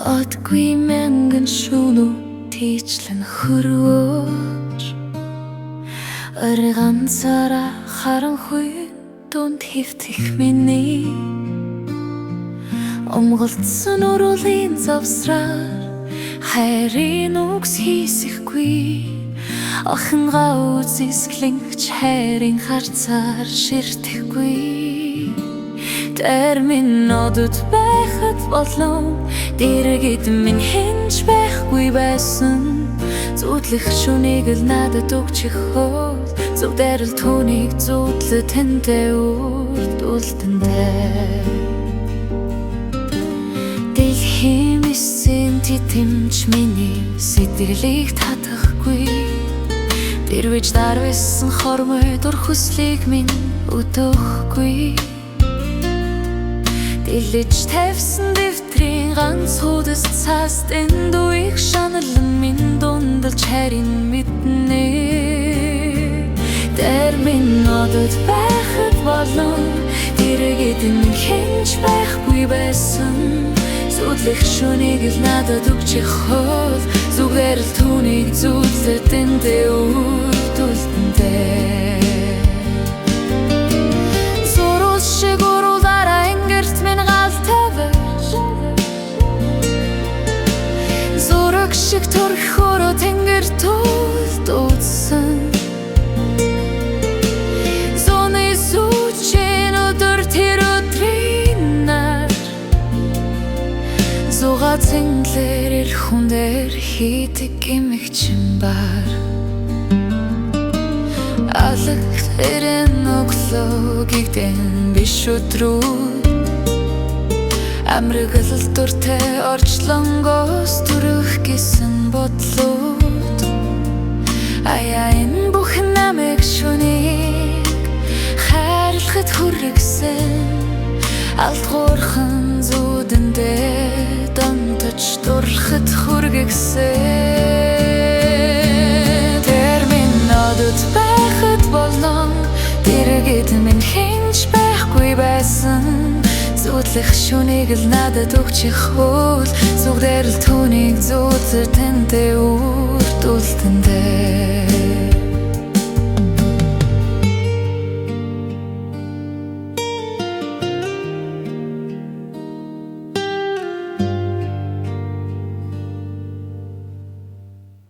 Одгүй мянган шөнө тийчлэн хөрвөөж Ори ганцаараа харанхуй дунд хөвтөх миний Умгалдсан уруулын завсраар хайрын үгс хийсэхгүй Охингаа үзэсгэлэнч хайрын харцаар ширтэхгүй Тэр минь одод байхад болон Дэргэд минь хинж байхгүй байсан Зүудлэх шүнийг л надад өгчих хөл Зүгдэрэл түүнийг зүудлэ тэнтэй үрд үлдэндээ Дэлхийн эссэн титэмж миний сэтгэлийг татахгүй Дэрвэж дарвэссэн хормой дур хүслийг минь өдөөхгүй Дэлж тавьсан дэвтрийн ганц хуудаст цааст энд үеих шаналан минь дундалж хайрын мэднэ Тэр минь одод байхад болон Дэргэд минь хинж байхгүй байсан Зүудлэх шүнийг л надад өгчих хөл Зүгээр л түүнийг зүудлэ тэнтэй үрд үлдэндээ Зурус шиг уруулаараа ингэрт минь гал тавьж Зураг шиг төрхөөрөө тэнгэр тулд утсан Зуны сүүчэн өдөр тэр өдрийн нар Зугаа цэнглэр ир хүн дээр хийдэг эмэгчин бар Алах тэрэн өглөө гигдэн биш өдрүүд Амрагал дуртай орчлонгоос түрэх гэсэн бодлууд Аяа энэ бүх намайг шүнийг хайрлахад хүргэсэн Алдгуурхан зүудэндээ донтож дурахад хүргэсэн Тэр минь одод байхад болон Дэргэд минь хинж байхгүй байсан Зүудлэх шүнийг л надад өгчих хөл Зүгдэрэл түүнийг зүудлэр тэнтэй